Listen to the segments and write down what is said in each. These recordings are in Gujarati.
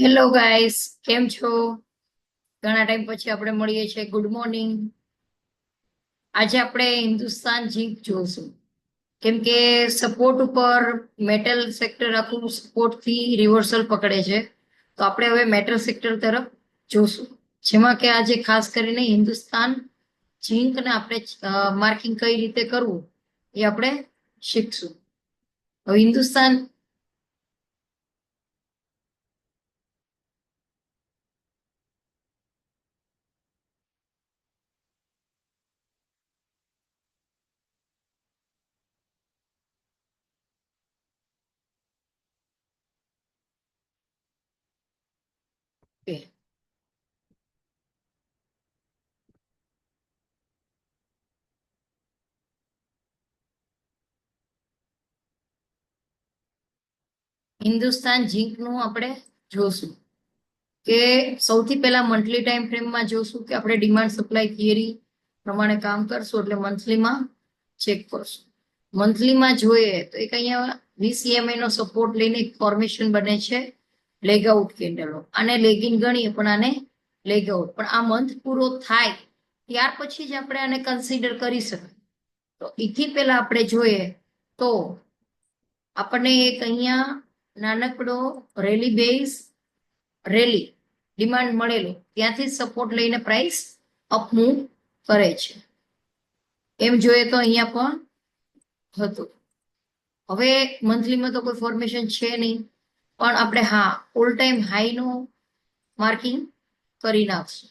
હેલો ગાઈસ, કેમ છો? ઘણા ટાઈમ પછી આપણે મળીએ છીએ. Good morning. આજે આપણે હિન્દુસ્તાન ઝીંક જોશું. કેમ કે સપોર્ટ ઉપર મેટલ સેક્ટર આખું સપોર્ટ થી રિવર્સલ પકડે છે. તો આપણે હવે મેટલ સેક્ટર તરફ જોશું. જેમાં કે આજે ખાસ કરીને હિન્દુસ્તાન ઝીંકને આપણે માર્કિંગ કઈ રીતે કરવું એ આપણે શીખશું. હવે હિન્દુસ્તાન હિન્દુસ્તાન ઝીંકનું આપણે જોશું. કે સૌથી પહેલા મંથલી ટાઈમ ફ્રેમમાં જોશું કે આપણે ડિમાન્ડ સપ્લાય થિયરી પ્રમાણે કામ કરશું એટલે મંથલીમાં ચેક કરશું. મંથલીમાં જોઈએ તો એક અહીંયા 20 EMA નો સપોર્ટ લઈને એક ફોર્મેશન બને છે લેગ આઉટ કેન્ડલનો. આને લેગિન ગણીએ પણ આને લેગ આઉટ. પણ આ મંથ પૂરો થાય ત્યાર પછી જ આપણે આને કન્સિડર કરી શકીએ. તો એથી પહેલા આપણે જોઈએ તો આપણને એક અહીંયા નાનકડો રેલી બેઝ રેલી ડિમાન્ડ મળેલો ત્યાંથી સપોર્ટ લઈને પ્રાઇસ અપ મૂવ કરે છે. એમ જોઈએ તો અહીંયા પણ હતું. હવે મંથલીમાં તો કોઈ ફોર્મેશન છે નહીં, પણ આપણે હા ઓલ ટાઈમ હાઈનું માર્કિંગ કરી નાખશું.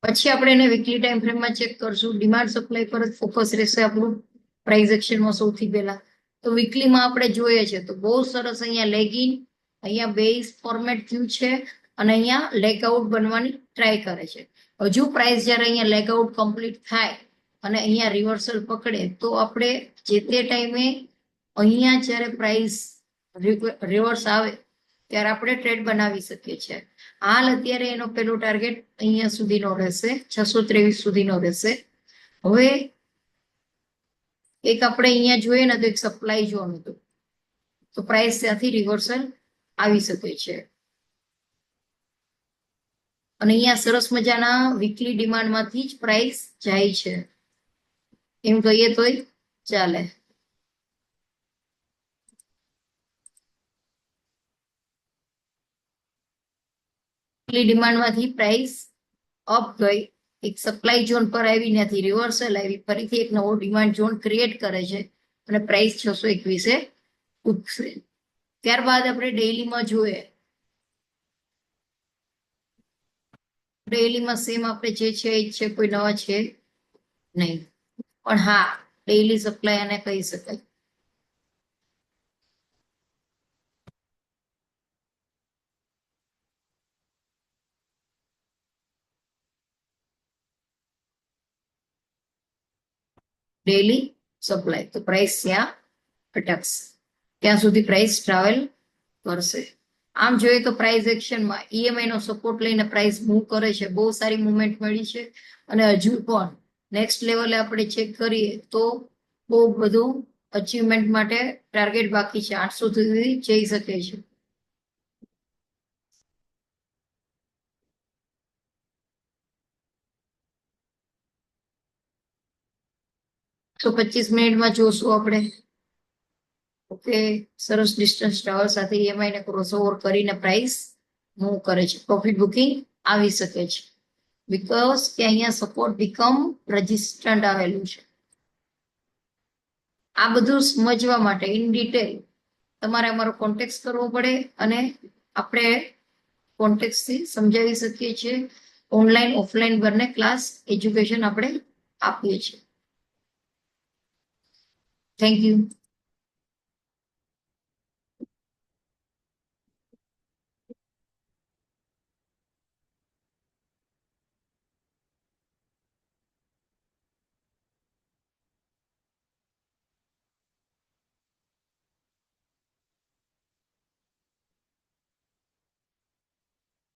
પછી આપણે એને વીકલી ટાઈમ ફ્રેમમાં ચેક કરશું. ડિમાન્ડ સપ્લાય પર જ ફોકસ રહેશે આપણું પ્રાઇસ એક્શનમાં સૌથી પહેલા. તો વીકલીમાં આપણે જોઈએ છે તો બહુ સરસ અહીંયા લેગિન, અહીંયા બેઝ ફોર્મેટ થયું છે અને અહીંયા લેગ આઉટ બનવાની ટ્રાય કરે છે. હજુ પ્રાઇસ જ્યારે અહીંયા લેગ આઉટ કમ્પ્લીટ થાય અને અહીંયા રિવર્સલ પકડે તો આપણે જે તે ટાઈમે અહીંયા જ્યારે પ્રાઇસ રિવર્સ આવે ત્યારે આપણે ટ્રેડ બનાવી શકીએ છીએ. હાલ અત્યારે એનો પેલો ટાર્ગેટ અહીંયા સુધીનો રહેશે, 623 સુધીનો રહેશે. હવે એક આપણે અહીંયા જોઈએ ને તો એક સપ્લાય ઝોન હતું, તો પ્રાઇસ ત્યાંથી રિવર્સલ આવી શકે છે. અને અહીંયા સરસ મજાના વીકલી ડિમાન્ડમાંથી જ પ્રાઇસ જાય છે એમ કહીએ તોય ચાલે. વીકલી ડિમાન્ડમાંથી પ્રાઇસ અપ ગઈ, એક સપ્લાય ઝોન પર આવી, નથી રિવર્સલ આવી, ફરીથી એક નવો ડિમાન્ડ ઝોન ક્રિએટ કરે છે અને પ્રાઇસ 621 ઉઠશે. ત્યારબાદ આપણે ડેઇલીમાં જોઈએ. ડેઇલીમાં સેમ આપણે જે છે એ છે, કોઈ નવા છે નહીં. પણ હા ડેઇલી સપ્લાય આને કહી શકાય. ડેઇલી સપ્લાય તો પ્રાઇસ ત્યાં અટકશે, ત્યાં સુધી પ્રાઇસ ટ્રાવેલ કરશે. આમ જોઈએ તો પ્રાઇસ એક્શનમાં EMI નો સપોર્ટ લઈને પ્રાઇસ મૂવ કરે છે. બહુ સારી મુવમેન્ટ મળી છે અને હજુ પણ નેક્સ્ટ લેવલે આપણે ચેક કરીએ તો બહુ બધું અચીવમેન્ટ માટે ટાર્ગેટ બાકી છે. 800 સુધી જઈ શકે છે. તો 25 મિનિટમાં જોશું આપણે. ઓકે, સરસ ડિસ્ટન્સ ટ્રાવલ સાથે EMI ને ક્રોસઓવર કરીને પ્રાઇસ મૂવ કરે છે. પ્રોફિટ બુકિંગ આવી શકે છે બીકોઝ કે અહીંયા સપોર્ટ બીકમ રેઝિસ્ટન્ટ આવેલું છે. આ બધું સમજવા માટે ઇન ડિટેલ તમારે અમારો કોન્ટેક્ટ કરવો પડે અને આપણે કોન્ટેક્ટથી સમજાવી શકીએ છીએ. ઓનલાઈન ઓફલાઈન બંને ક્લાસ એજ્યુકેશન આપણે આપીએ છીએ. Thank you.